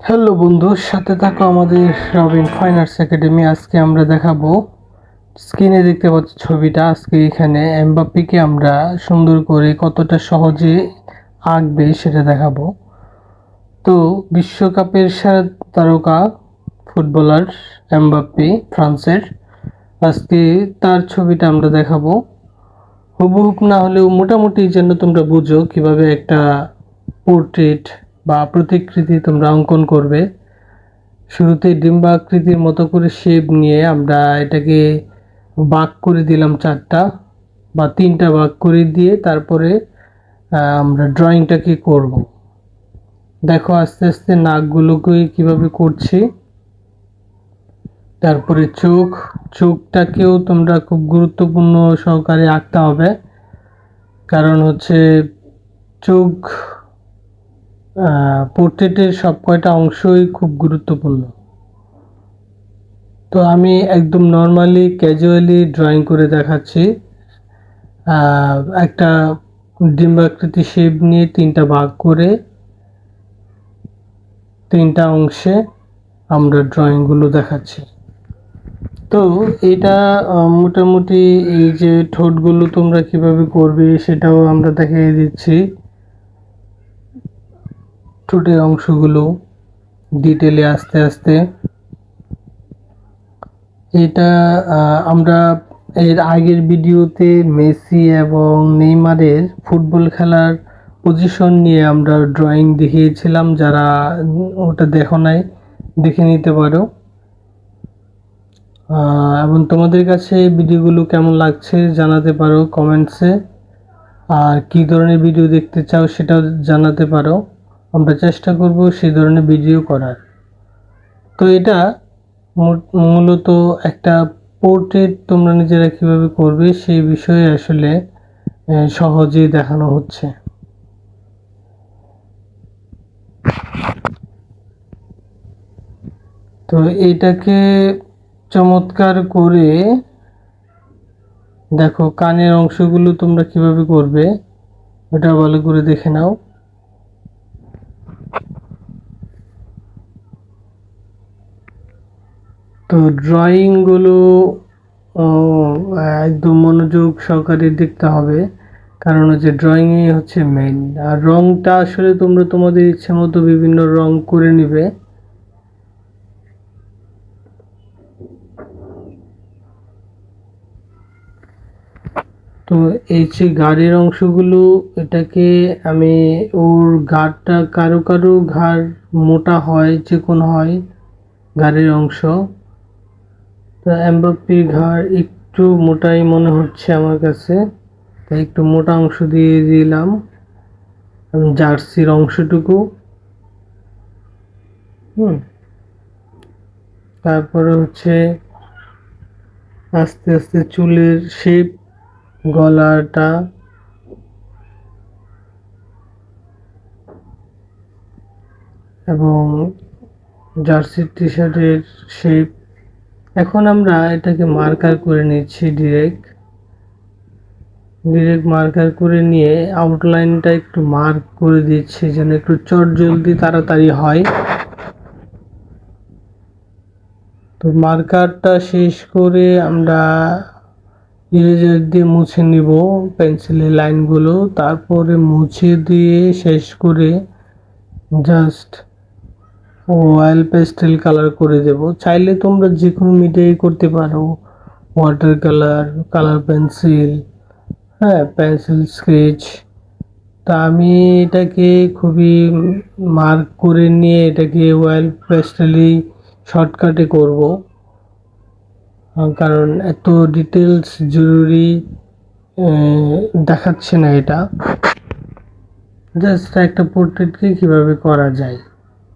Hello বন্ধু, সাথে থাকো আমাদের রবিন ফাইন আর্টস একাডেমি। আজকে আমরা দেখাবো, স্ক্রিনে দেখতে পাচ্ছ ছবিটা। আজকে এখানে এমবাপ্পেকে আমরা সুন্দর করে কতটা সহজে আঁকবে সেটা দেখাবো। তো বিশ্বকাপের সেরা তারকা ফুটবলার এমবাপ্পে, ফ্রান্সের। আজকে তার ছবিটা আমরা দেখাবো। হুবহুব না হলেও মোটামুটি যেন তোমরা বুঝো কিভাবে একটা পোর্ট্রেট বা প্রতিকৃতি তোমরা অঙ্কন করবে। শুরুতে ডিম্বাকৃতির মতো করে শেপ নিয়ে আমরা এটাকে ভাগ করে দিলাম চারটা বা তিনটা ভাগ করে দিয়ে তারপরে আমরা ড্রয়িংটাকে করব। দেখো আস্তে আস্তে নাকগুলোকে কিভাবে করছি। তারপরে চোখটাকেও তোমরা খুব গুরুত্বপূর্ণ সহকারে আঁকতে হবে, কারণ হচ্ছে চোখ পোর্ট্রেটের সব কয়টা অংশই খুব গুরুত্বপূর্ণ। তো আমি একদম নর্মালি ক্যাজুয়ালি ড্রয়িং করে দেখাচ্ছি। একটা ডিম্বাকৃতি শেপ নিয়ে তিনটা ভাগ করে তিনটা অংশে আমরা ড্রয়িংগুলো দেখাচ্ছি। তো এটা মোটামুটি এই যে ঠোঁটগুলো তোমরা কিভাবে করবে সেটাও আমরা দেখিয়ে দিচ্ছি। ঠোঁটের অংশগুলো ডিটেলে আস্তে আস্তে এটা আমরা এর আগের ভিডিওতে মেসি এবং নেইমারের ফুটবল খেলার পজিশন নিয়ে আমরা ড্রয়িং দেখিয়েছিলাম। যারা ওটা দেখো নাই, দেখে নিতে পারো। এবং তোমাদের কাছে ভিডিওগুলো কেমন লাগছে জানাতে পারো কমেন্টসে। আর কী ধরনের ভিডিও দেখতে চাও সেটাও জানাতে পারো, আমরা চেষ্টা করব সেই ধরনের ভিডিও করার। তো এটা মূলত একটা পোর্ট্রেট তোমরা নিজেরা কিভাবে করবে সেই বিষয়ে আসলে সহজেই দেখানো হচ্ছে। তো এইটাকে চমৎকার করে দেখো, কানের অংশগুলো তোমরা কিভাবে করবে ওটা ভালো করে দেখে নাও। তো ড্রয়িংগুলো একদম মনোযোগ সহকারে দেখতে হবে, কারণ হচ্ছে ড্রয়িংই হচ্ছে মেইন। আর রংটা আসলে তোমরা তোমাদের ইচ্ছে মতো বিভিন্ন রং করে নিবে। তো এই যে ঘাড়ের অংশগুলো, এটাকে আমি ওর ঘাড়টা, কারো কারো ঘাড় মোটা হয়, চিকন হয় ঘাড়ের অংশ। তো এমবাপ্পির ঘাড় একটু মোটাই মনে হচ্ছে আমার কাছে, তাই একটু মোটা অংশ দিয়ে দিলাম জার্সির অংশটুকু। তারপরে হচ্ছে আস্তে আস্তে চুলের শেপ, গলাটা এবং জার্সি টি শার্টের শেপ। এখন আমরা এটাকে মার্কার করে নিচ্ছি, ডিরেক্ট মার্কার করে নিয়ে আউটলাইনটা একটু মার্ক করে দিচ্ছি যেন একটু চট জলদি তাড়াতাড়ি হয়। তো মার্কারটা শেষ করে আমরা ইরেজার দিয়ে মুছে নিব পেন্সিলের লাইনগুলো, তারপরে মুছে দিয়ে শেষ করে জাস্ট অয়েল পেস্টেল কালার করে দেব। চাইলে তোমরা যে কোনো মিডিয়াই করতে পারো, ওয়াটার কালার, কালার পেন্সিল, হ্যাঁ, পেন্সিল স্কেচ। তা আমি এটাকে খুবই মার্ক করে নিয়ে এটাকে অয়েল পেস্টেলই শর্টকাটে করব, কারণ এত ডিটেলস জরুরি দেখাচ্ছে না এটা। জাস্ট একটা পোর্ট্রেটকে কিভাবে করা যায়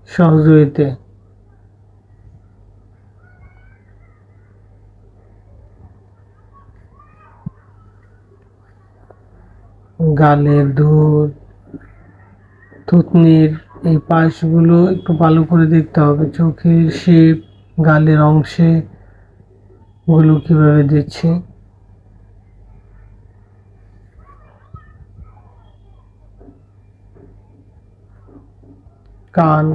সহজ ওয়েতে। গালের দুল, থুতনির এই পাশগুলো একটু ভালো করে দেখতে হবে, চোখের শেপ, গালের অংশে গুলো কিভাবে দিচ্ছি। কান,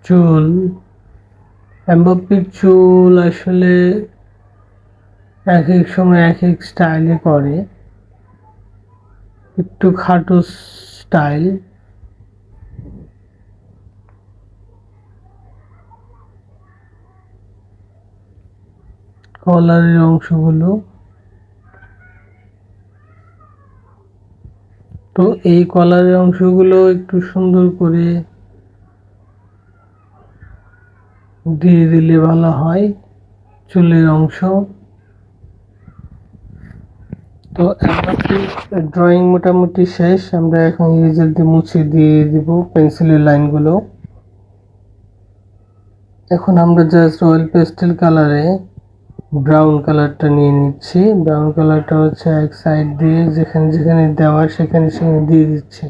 চুল, এমবাপ্পের চুল আসলে এক এক সময় এক এক স্টাইলে করে, একটু খাটো স্টাইল। কলারের অংশগুলো, তো এই কলারের অংশগুলো একটু সুন্দর করে দিয়ে দিলে ভালো হয়, চুলের অংশ। তো ড্রয়িং মোটামুটি শেষ, আমরা এখন ইরেজার দিয়ে মুছে দিয়ে দিব পেন্সিলের লাইনগুলো। এখন আমরা জাস্ট অয়েল পেস্টেল কালারে ব্রাউন কালারটা নিয়ে নিচ্ছি। ব্রাউন কালারটা হচ্ছে এক সাইড দিয়ে যেখানে যেখানে দেওয়ার সেখানে সেখানে দিয়ে দিচ্ছি।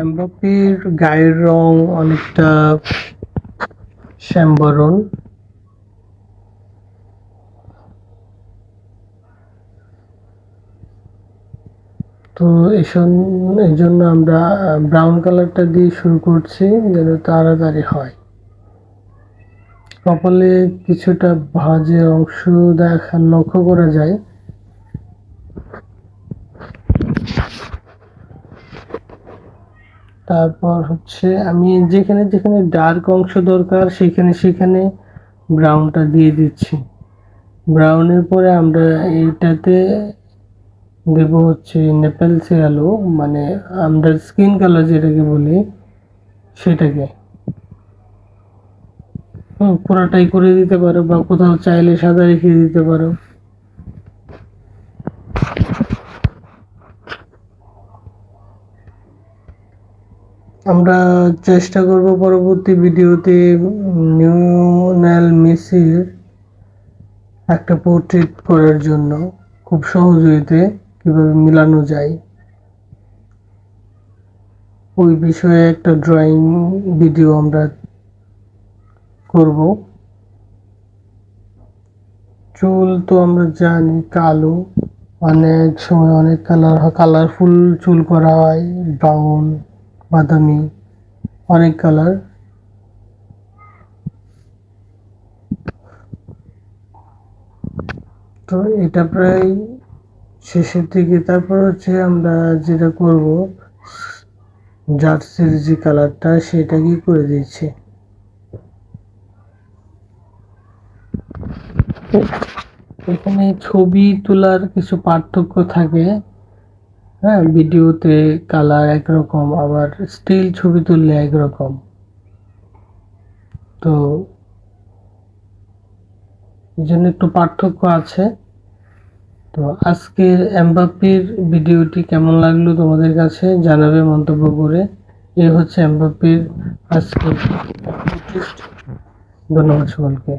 এমবাপ্পের গায়ের রং অনেকটা শ্যামবরণ, তো এই জন্য আমরা ব্রাউন কালারটা দিয়ে শুরু করছি যেন তাড়াতাড়ি হয়। কপালে কিছুটা ভাঁজের অংশ লক্ষ্য করা যায়। তারপর হচ্ছে আমি যেখানে যেখানে ডার্ক অংশ দরকার সেখানে সেখানে ব্রাউনটা দিয়ে দিচ্ছি। ব্রাউনের পরে আমরা এইটাতে দেব হচ্ছে নেপেলসে আলো, মানে আমরা স্কিন কালার যেটাকে বলি সেটাকে। পুরাটাই করে দিতে পারো বা কোথাও চাইলে সাদা রেখে দিতে পারো। আমরা চেষ্টা করব পরবর্তী ভিডিওতে লিওনেল মেসির একটা পোর্ট্রেট করার জন্য, খুব সহজে কিভাবে মিলানো যায় ওই বিষয়ে একটা ড্রয়িং ভিডিও আমরা করব। চুল তো আমরা জানি কালো, অনেক সময় অনেক কালারফুল চুল করা হয়, ব্রাউন, বাদামি, অনেক কালার। তো এটা প্রায় শেষের দিকে। তারপর হচ্ছে আমরা যেটা করব, জার্সির যে কালারটা সেটা কি করে দিচ্ছি। এখানে ছবি তোলার কিছু পার্থক্য থাকে, হ্যাঁ, ভিডিওতে কালার একরকম, আবার স্টিল ছবি তুললে একরকম। তো এই জন্য একটু পার্থক্য আছে। তো আজকের এমবাপ্পের ভিডিওটি কেমন লাগলো তোমাদের কাছে জানাবে মন্তব্য করে। এ হচ্ছে এমবাপ্পের আজকের। ধন্যবাদ সকলকে।